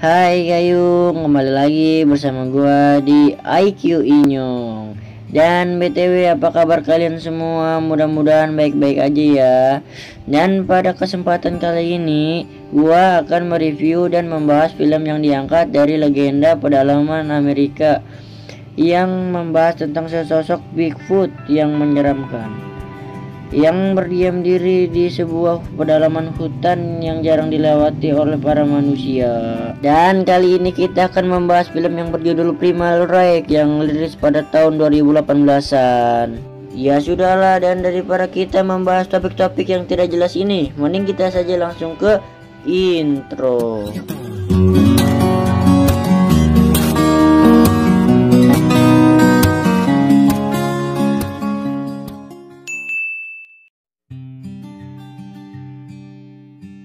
Hai Gayung, kembali lagi bersama gua di IQ Inyong. Dan BTW, apa kabar kalian semua? Mudah-mudahan baik-baik aja ya. Dan pada kesempatan kali ini gua akan mereview dan membahas film yang diangkat dari legenda pedalaman Amerika yang membahas tentang sesosok Bigfoot yang menyeramkan, yang berdiam diri di sebuah pedalaman hutan yang jarang dilewati oleh para manusia. Dan kali ini kita akan membahas film yang berjudul Primal Rake yang rilis pada tahun 2018-an. Ya sudahlah, dan daripada kita membahas topik-topik yang tidak jelas ini, mending kita saja langsung ke intro.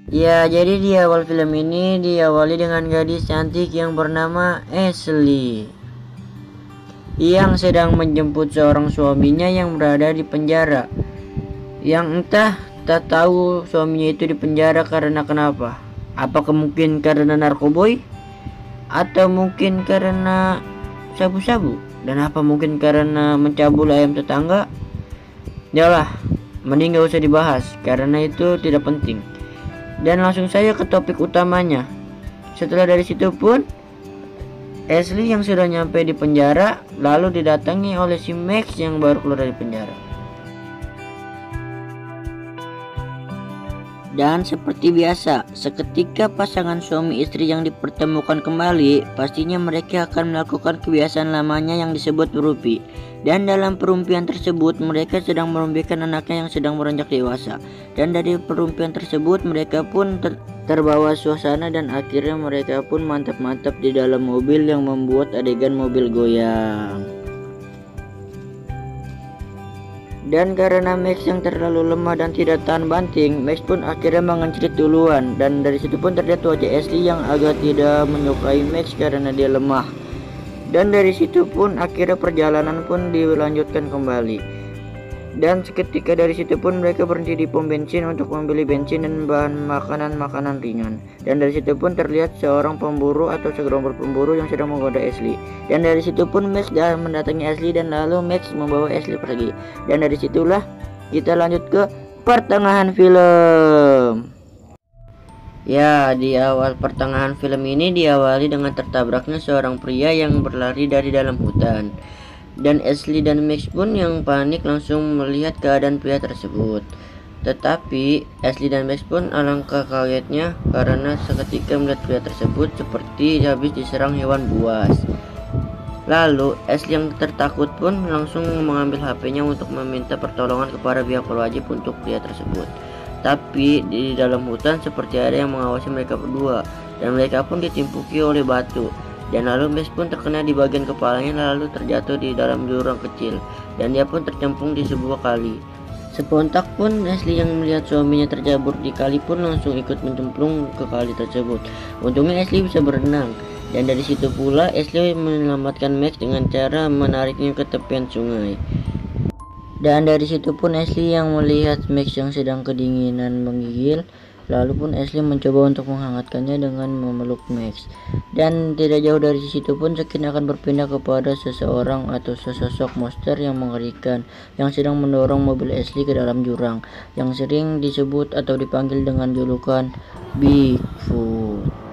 Ya, jadi di awal film ini diawali dengan gadis cantik yang bernama Ashley yang sedang menjemput seorang suaminya yang berada di penjara. Yang entah tak tahu suaminya itu di penjara karena kenapa? Apakah mungkin karena narkoboy? Atau mungkin karena sabu-sabu? Dan apa mungkin karena mencabul ayam tetangga? Yalah, mending gak usah dibahas karena itu tidak penting. Dan langsung saja ke topik utamanya. Setelah dari situ pun Ashley yang sudah nyampe di penjara lalu didatangi oleh si Max yang baru keluar dari penjara. Dan seperti biasa, seketika pasangan suami istri yang dipertemukan kembali, pastinya mereka akan melakukan kebiasaan lamanya yang disebut berumpi. Dan dalam perumpian tersebut, mereka sedang merumpikan anaknya yang sedang beranjak dewasa. Dan dari perumpian tersebut, mereka pun terbawa suasana dan akhirnya mereka pun mantap-mantap di dalam mobil yang membuat adegan mobil goyang. Dan karena Max yang terlalu lemah dan tidak tahan banting, Max pun akhirnya mengencrit duluan. Dan dari situ pun terlihat wajah Ashley yang agak tidak menyukai Max karena dia lemah. Dan dari situ pun akhirnya perjalanan pun dilanjutkan kembali. Dan seketika dari situ pun mereka berhenti di pom bensin untuk membeli bensin dan bahan makanan-makanan ringan. Dan dari situ pun terlihat seorang pemburu atau segerombol pemburu yang sedang menggoda Ashley. Dan dari situ pun Max mendatangi Ashley dan lalu Max membawa Ashley pergi. Dan dari situlah kita lanjut ke pertengahan film. Ya, di awal pertengahan film ini diawali dengan tertabraknya seorang pria yang berlari dari dalam hutan. Dan Ashley dan Max pun yang panik langsung melihat keadaan pria tersebut. Tetapi Ashley dan Max pun alangkah kagetnya karena seketika melihat pria tersebut seperti habis diserang hewan buas. Lalu Ashley yang tertakut pun langsung mengambil HP-nya untuk meminta pertolongan kepada pihak berwajib untuk pria tersebut. Tapi di dalam hutan seperti ada yang mengawasi mereka berdua, dan mereka pun ditimpuki oleh batu. Dan lalu Max pun terkena di bagian kepalanya lalu terjatuh di dalam jurang kecil, dan dia pun tercemplung di sebuah kali. Sepontak pun Ashley yang melihat suaminya terjabur di kali pun langsung ikut mencemplung ke kali tersebut. Untungnya Ashley bisa berenang, dan dari situ pula Ashley menyelamatkan Max dengan cara menariknya ke tepian sungai. Dan dari situ pun Ashley yang melihat Max yang sedang kedinginan menggigil. Lalu pun Ashley mencoba untuk menghangatkannya dengan memeluk Max. Dan tidak jauh dari situ pun Skin akan berpindah kepada seseorang atau sesosok monster yang mengerikan yang sedang mendorong mobil Ashley ke dalam jurang, yang sering disebut atau dipanggil dengan julukan Bigfoot.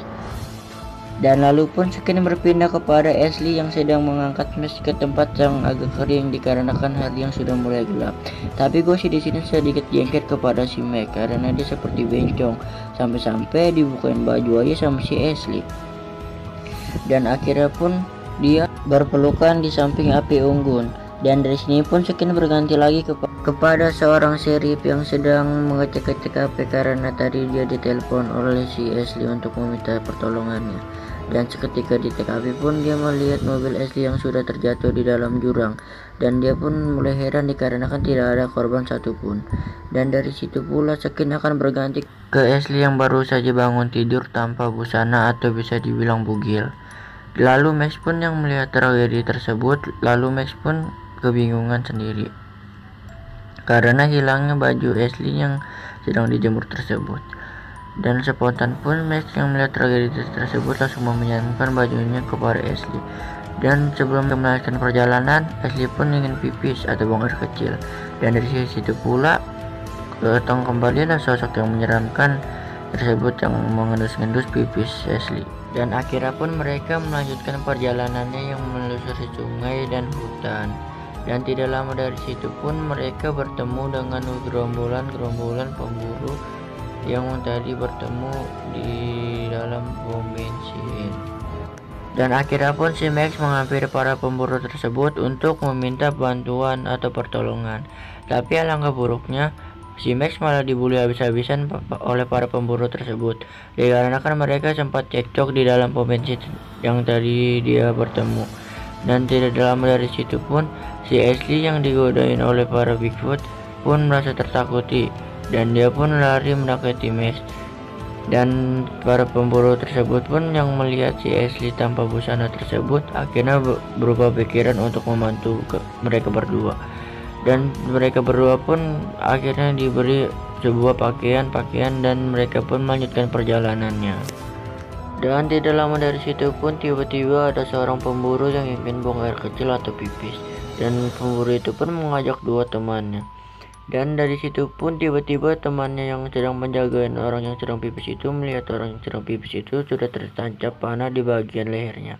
Dan lalu pun Skin berpindah kepada Ashley yang sedang mengangkat Max ke tempat yang agak kering dikarenakan hari yang sudah mulai gelap. Tapi gue sih di sini sedikit jengkel kepada si Max karena dia seperti bencong, sampai-sampai dibukain baju aja sama si Ashley. Dan akhirnya pun dia berpelukan di samping api unggun. Dan dari sini pun Skin berganti lagi kepada seorang sheriff yang sedang mengecek-ngecek HP karena tadi dia ditelepon oleh si Ashley untuk meminta pertolongannya. Dan seketika di TKP pun dia melihat mobil Ashley yang sudah terjatuh di dalam jurang, dan dia pun mulai heran dikarenakan tidak ada korban satupun. Dan dari situ pula Skin akan berganti ke Ashley yang baru saja bangun tidur tanpa busana atau bisa dibilang bugil. Lalu Max pun yang melihat tragedi tersebut, lalu Max pun kebingungan sendiri karena hilangnya baju Ashley yang sedang dijemur tersebut. Dan spontan pun Max yang melihat tragedi tersebut langsung meminjamkan bajunya kepada Ashley. Dan sebelum melanjutkan perjalanan, Ashley pun ingin pipis atau buang air kecil. Dan dari situ pula datang kembalilah sosok yang menyeramkan tersebut yang mengendus-endus pipis Ashley. Dan akhirnya pun mereka melanjutkan perjalanannya yang menelusuri sungai dan hutan. Dan tidak lama dari situ pun mereka bertemu dengan gerombolan pemburu yang tadi bertemu di dalam pom bensin. Dan akhirnya pun si Max menghampiri para pemburu tersebut untuk meminta bantuan atau pertolongan. Tapi alangkah buruknya, si Max malah dibully habis-habisan oleh para pemburu tersebut, dikarenakan mereka sempat cekcok di dalam pom bensin yang tadi dia bertemu. Dan tidak lama dari situ pun si Ashley yang digodain oleh para Bigfoot pun merasa tertakuti, dan dia pun lari mendekati Max. Dan para pemburu tersebut pun yang melihat si Ashley tanpa busana tersebut akhirnya berubah pikiran untuk membantu mereka berdua. Dan mereka berdua pun akhirnya diberi sebuah pakaian dan mereka pun melanjutkan perjalanannya. Dan tidak lama dari situ pun tiba-tiba ada seorang pemburu yang ingin buang air kecil atau pipis, dan pemburu itu pun mengajak dua temannya. Dan dari situ pun tiba-tiba temannya yang sedang menjaga orang yang sedang pipis itu melihat orang yang sedang pipis itu sudah tertancap panah di bagian lehernya.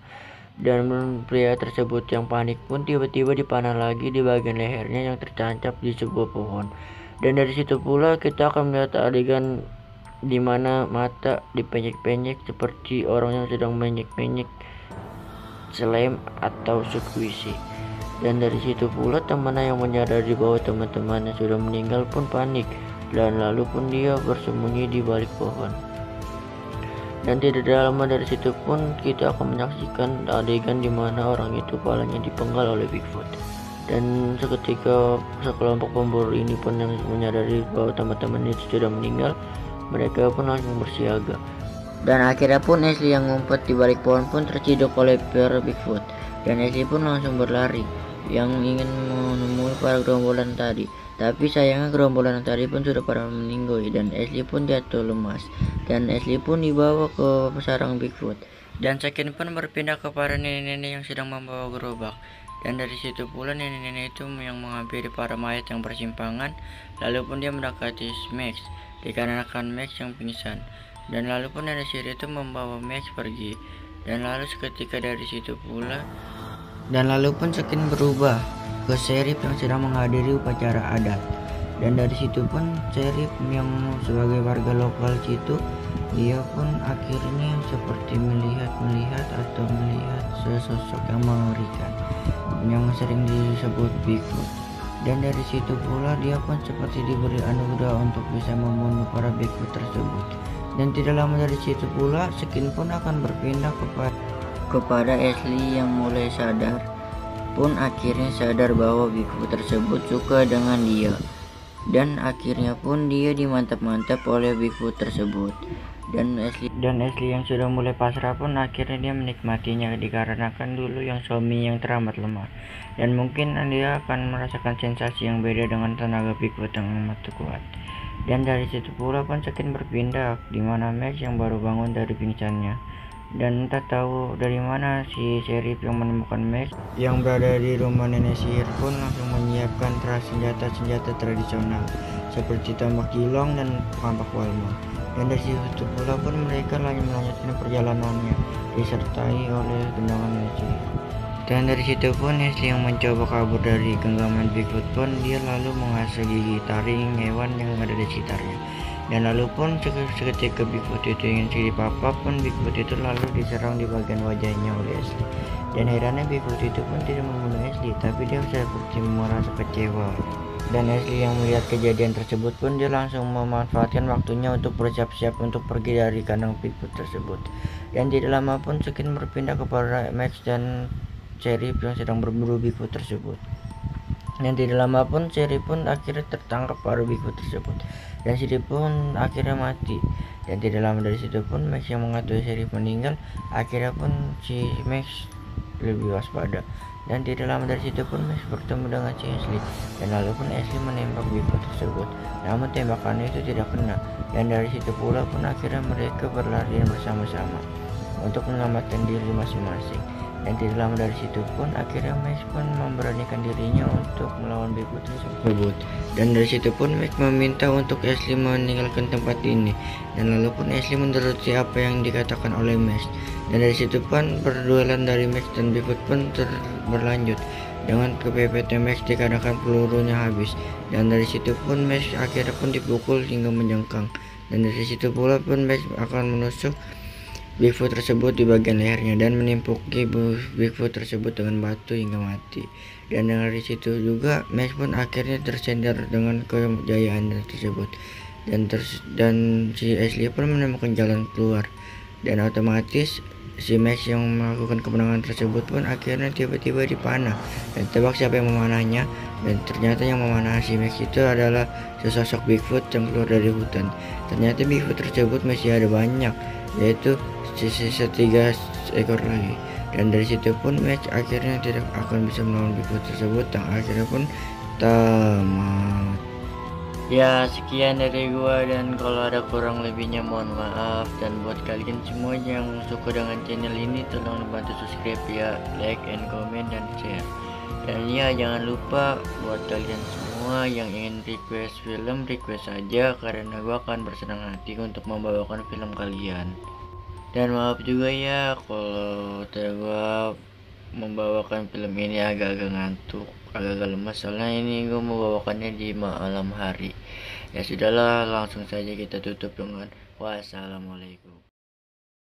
Dan pria tersebut yang panik pun tiba-tiba dipanah lagi di bagian lehernya yang tertancap di sebuah pohon. Dan dari situ pula kita akan melihat adegan di mana mata dipenyek-penyek seperti orang yang sedang menyek-penyek slime atau squishy. Dan dari situ pula temannya yang menyadari bahwa teman-temannya sudah meninggal pun panik, dan lalu pun dia bersembunyi di balik pohon. Dan tidak lama dari situ pun kita akan menyaksikan adegan di mana orang itu kepalanya dipenggal oleh Bigfoot. Dan seketika sekelompok pemburu ini pun yang menyadari bahwa teman-teman itu sudah meninggal, mereka pun langsung bersiaga. Dan akhirnya pun Ashley yang ngumpet di balik pohon pun terciduk oleh para Bigfoot. Dan Ashley pun langsung berlari yang ingin menemui para gerombolan tadi. Tapi sayangnya gerombolan tadi pun sudah pada meninggal, dan Ashley pun jatuh lemas. Dan Ashley pun dibawa ke sarang Bigfoot. Dan Sakin pun berpindah kepada nenek-nenek yang sedang membawa gerobak. Dan dari situ pula nenek-nenek itu yang menghampiri para mayat yang bersimpangan. Lalu pun dia mendekati Max, dikarenakan Max yang pingsan. Dan lalu pun nenek sihir itu membawa Max pergi. Dan lalu seketika dari situ pula Sakin berubah ke Sheriff yang sedang menghadiri upacara adat. Dan dari situ pun Sheriff yang sebagai warga lokal situ, dia pun akhirnya seperti melihat sesosok yang mengerikan yang sering disebut Bigfoot. Dan dari situ pula dia pun seperti diberi anugerah untuk bisa membunuh para Bigfoot tersebut. Dan tidak lama dari situ pula Sakin pun akan berpindah kepada Ashley yang mulai sadar bahwa Bigfoot tersebut suka dengan dia. Dan akhirnya pun dia dimantap-mantap oleh Bigfoot tersebut. Dan Ashley yang sudah mulai pasrah pun akhirnya dia menikmatinya, dikarenakan dulu yang suami yang teramat lemah. Dan mungkin dia akan merasakan sensasi yang beda dengan tenaga Bigfoot yang amat kuat. Dan dari situ pula pun Sakin berpindah di mana Max yang baru bangun dari pingsannya. Dan entah tahu dari mana si Sheriff yang menemukan Max yang berada di rumah nenek sihir pun langsung menyiapkan senjata-senjata tradisional seperti tombak kilong dan kampak walmo. Dan dari situ pula pun mereka melanjutkan perjalanannya disertai oleh gendangan nenek sihir. Dan dari situ pun Ashley yang mencoba kabur dari genggaman Bigfoot pun dia lalu mengasah gigi taring hewan yang ada di sekitarnya. Dan lalu pun seketika Bigfoot itu ingin dipapap pun Bigfoot itu lalu diserang di bagian wajahnya oleh Ashley. Dan herannya Bigfoot itu pun tidak membunuh Ashley, tapi dia seperti merasa kecewa. Dan Ashley yang melihat kejadian tersebut pun dia langsung memanfaatkan waktunya untuk bersiap-siap untuk pergi dari kandang Bigfoot tersebut. Dan tidak lama pun Sakin berpindah kepada Max dan Sheriff yang sedang berburu Bigfoot tersebut. Dan tidak lama pun Sheriff pun akhirnya tertangkap para Bigfoot tersebut, dan Sheriff pun akhirnya mati. Dan tidak lama dari situ pun Max yang mengetahui Sheriff meninggal. Akhirnya pun si Max lebih waspada. Dan tidak lama dari situ pun Max bertemu dengan si Ashley, dan lalu pun Ashley menembak Bigfoot tersebut, namun tembakannya itu tidak kena. Dan dari situ pula pun akhirnya mereka berlari bersama-sama untuk menyelamatkan diri masing-masing. Dan tidak lama dari situ pun akhirnya Max pun memberanikan dirinya untuk melawan Bigfoot tersebut. Dan dari situ pun Max meminta untuk Ashley meninggalkan tempat ini, dan lalu pun Ashley menuruti apa yang dikatakan oleh Max. Dan dari situ pun perduelan dari Max dan Bigfoot pun berlanjut dengan kepepetnya Max dikarenakan pelurunya habis. Dan dari situ pun Max akhirnya pun dipukul hingga menjengkang. Dan dari situ pula pun Max akan menusuk Bigfoot tersebut di bagian lehernya dan menimpuki Bigfoot tersebut dengan batu hingga mati. Dan dari situ juga Max pun akhirnya tersender dengan kejayaan tersebut. Dan si Ashley pun menemukan jalan keluar, dan otomatis si Max yang melakukan kemenangan tersebut pun akhirnya tiba-tiba dipanah. Dan tebak siapa yang memanahnya? Dan ternyata yang memanah si Max itu adalah sesosok Bigfoot yang keluar dari hutan. Ternyata Bigfoot tersebut masih ada banyak, yaitu sisa 3 ekor lagi. Dan dari situ pun Max akhirnya tidak akan bisa melawan Bigfoot tersebut, dan akhirnya pun tamat. Ya, sekian dari gua, dan kalau ada kurang lebihnya mohon maaf. Dan buat kalian semua yang suka dengan channel ini, tolong bantu subscribe ya, like and comment dan share. Dan ya, jangan lupa buat kalian semua yang ingin request film, request saja, karena gua akan bersenang hati untuk membawakan film kalian. Dan maaf juga ya kalau gua membawakan film ini agak-agak ngantuk, agak-agak lemas, soalnya ini gue membawakannya di malam hari. Ya sudahlah, langsung saja kita tutup dengan wassalamualaikum.